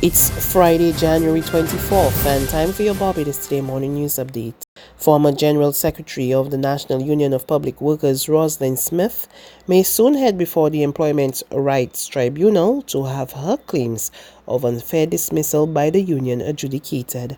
It's Friday, January 24th, and time for your Barbados Today Morning News Update. Former General Secretary of the National Union of Public Workers, Roslyn Smith, may soon head before the Employment Rights Tribunal to have her claims of unfair dismissal by the union adjudicated.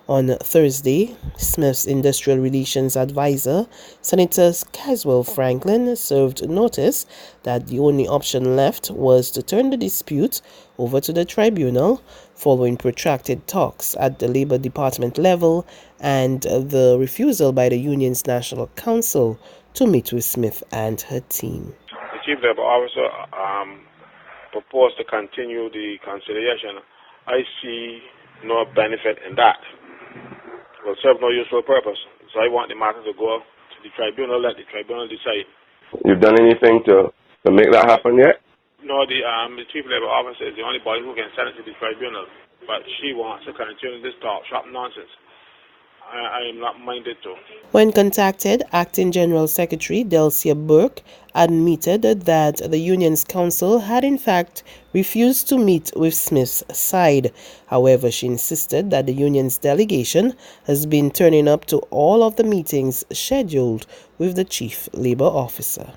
On Thursday, Smith's Industrial Relations Advisor, Senator Caswell Franklin, served notice that the only option left was to turn the dispute over to the tribunal following protracted talks at the Labor Department level and the refusal by the union's National Council to meet with Smith and her team. The Chief Labor Officer proposed to continue the conciliation. I see no benefit in that. It will serve no useful purpose. So I want the matter to go to the tribunal, let the tribunal decide. You've done anything to make that happen yet? No, the Chief Labor Officer is the only body who can send it to the tribunal, but she wants to continue this talk shop nonsense. I am not minded to. When contacted, Acting General Secretary Delcia Burke admitted that the union's council had in fact refused to meet with Smith's side. However, she insisted that the union's delegation has been turning up to all of the meetings scheduled with the Chief Labor Officer.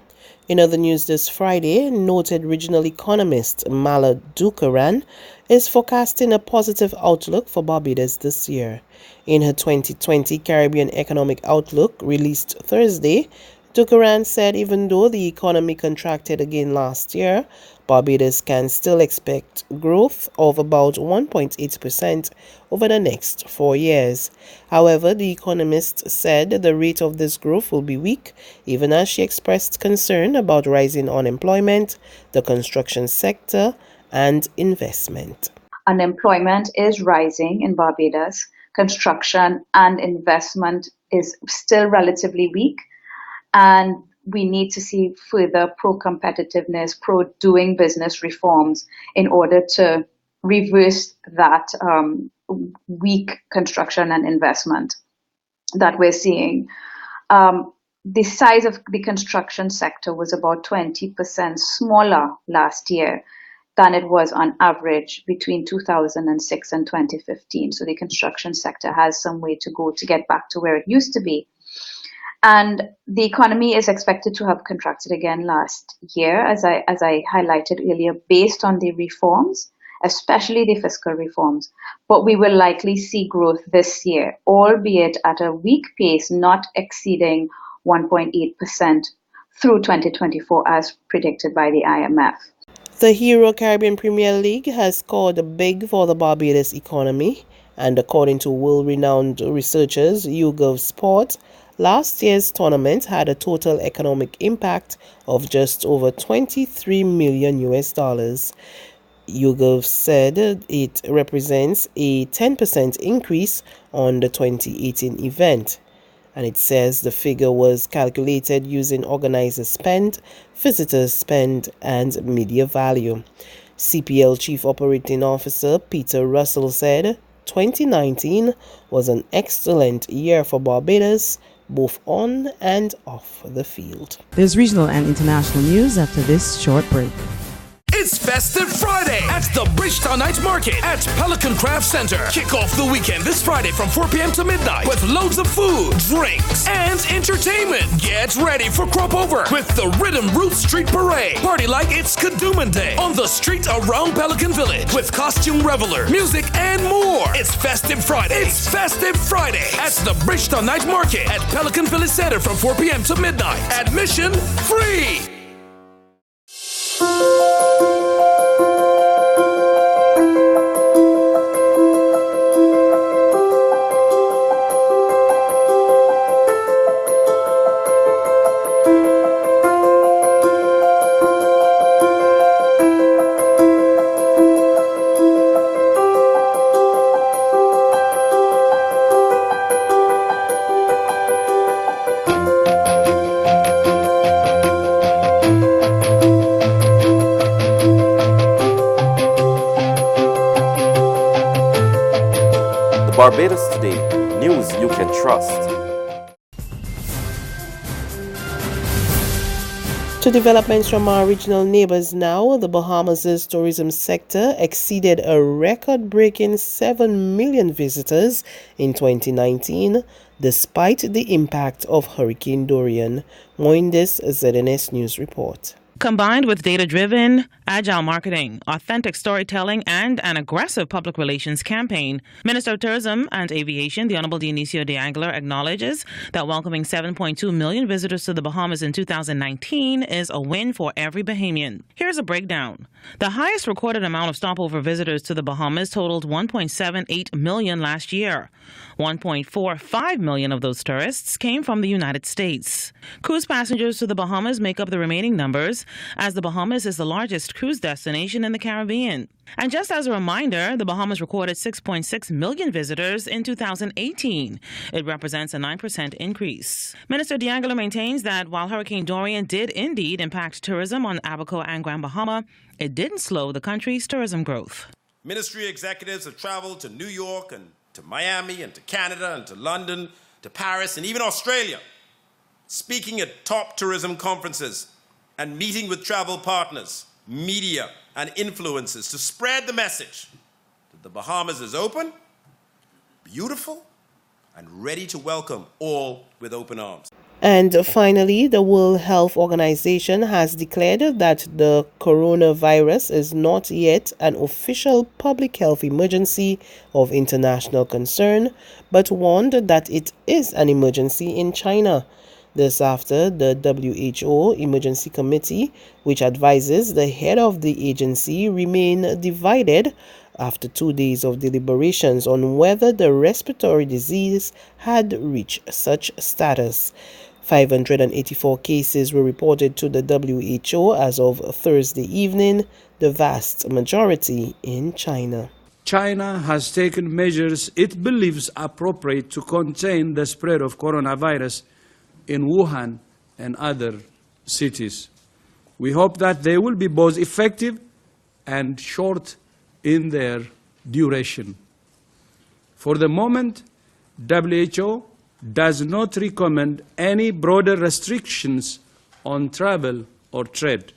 In other news this Friday, noted regional economist Mala Dukaran is forecasting a positive outlook for Barbados this year. In her 2020 Caribbean Economic Outlook released Thursday, Dukaran said even though the economy contracted again last year, Barbados can still expect growth of about 1.8% over the next 4 years. However, the economist said the rate of this growth will be weak, even as she expressed concern about rising unemployment, the construction sector, and investment. Unemployment is rising in Barbados. Construction and investment is still relatively weak, and we need to see further pro-competitiveness, pro-doing business reforms in order to reverse that weak construction and investment that we're seeing. The size of the construction sector was about 20% smaller last year than it was on average between 2006 and 2015. So the construction sector has some way to go to get back to where it used to be. And the economy is expected to have contracted again last year, as I highlighted earlier, based on the reforms, especially the fiscal reforms. But we will likely see growth this year, albeit at a weak pace, not exceeding 1.8% through 2024, as predicted by the IMF. The Hero Caribbean Premier League has scored big for the Barbados economy, and according to world-renowned researchers YouGov Sport, last year's tournament had a total economic impact of just over $23 million. YouGov said it represents a 10% increase on the 2018 event. And it says the figure was calculated using organizer spend, visitors spend, and media value. CPL Chief Operating Officer Peter Russell said 2019 was an excellent year for Barbados, both on and off the field. There's regional and international news after this short break. It's Festive Friday at the Bridgetown Night Market at Pelican Craft Center. Kick off the weekend this Friday from 4 p.m. to midnight with loads of food, drinks, and entertainment. Get ready for Crop Over with the Rhythm Roots Street Parade. Party like it's Kadooman Day on the street around Pelican Village with costume reveler, music, and more. It's Festive Friday. It's Festive Friday at the Bridgetown Night Market at Pelican Village Center from 4 p.m. to midnight. Admission free. Barbados Today, news you can trust. To developments from our regional neighbors now, the Bahamas' tourism sector exceeded a record-breaking 7 million visitors in 2019, despite the impact of Hurricane Dorian. More in this ZNS News report. Combined with data-driven, agile marketing, authentic storytelling, and an aggressive public relations campaign, Minister of Tourism and Aviation, the Honorable Dionisio de Aguilar, acknowledges that welcoming 7.2 million visitors to the Bahamas in 2019 is a win for every Bahamian. Here's a breakdown. The highest recorded amount of stopover visitors to the Bahamas totaled 1.78 million last year. 1.45 million of those tourists came from the United States. Cruise passengers to the Bahamas make up the remaining numbers, as the Bahamas is the largest cruise destination in the Caribbean. And just as a reminder, the Bahamas recorded 6.6 million visitors in 2018. It represents a 9% increase. Minister de Aguilar maintains that while Hurricane Dorian did indeed impact tourism on Abaco and Grand Bahama, it didn't slow the country's tourism growth. Ministry executives have traveled to New York and to Miami and to Canada and to London, to Paris and even Australia, speaking at top tourism conferences and meeting with travel partners, media and influencers to spread the message that the Bahamas is open, beautiful, and ready to welcome all with open arms. And finally, the World Health Organization has declared that the coronavirus is not yet an official public health emergency of international concern, but warned that it is an emergency in China. This after the WHO Emergency Committee, which advises the head of the agency, remain divided after 2 days of deliberations on whether the respiratory disease had reached such status. 584 cases were reported to the WHO as of Thursday evening, the vast majority in China. China has taken measures it believes appropriate to contain the spread of coronavirus in Wuhan and other cities. We hope that they will be both effective and short in their duration. For the moment, WHO does not recommend any broader restrictions on travel or trade.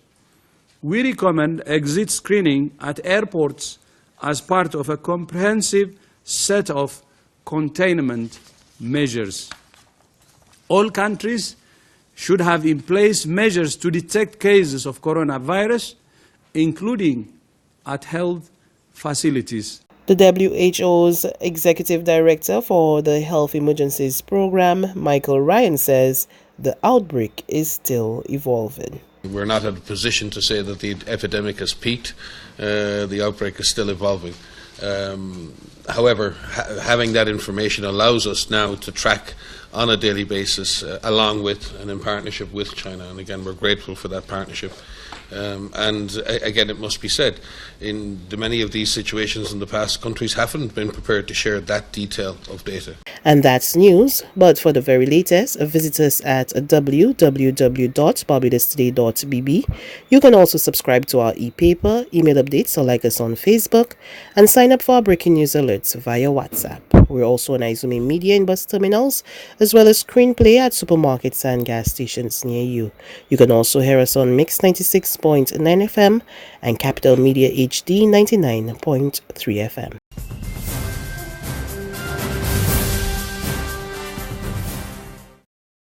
We recommend exit screening at airports as part of a comprehensive set of containment measures. All countries should have in place measures to detect cases of coronavirus, including at health facilities. The WHO's Executive Director for the Health Emergencies Program, Michael Ryan, says the outbreak is still evolving. We're not in a position to say that the epidemic has peaked. The outbreak is still evolving. However, having that information allows us now to track on a daily basis, along with and in partnership with China. And again, we're grateful for that partnership. And again, it must be said, in many of these situations in the past, countries haven't been prepared to share that detail of data. And that's news, but for the very latest, visit us at www.barbadostoday.bb. You can also subscribe to our e-paper, email updates, or like us on Facebook, and sign up for our breaking news alerts via WhatsApp. We're also on Izumi Media in bus terminals, as well as screenplay at supermarkets and gas stations near you. You can also hear us on Mix 96.9 FM and Capital Media HD 99.3 FM.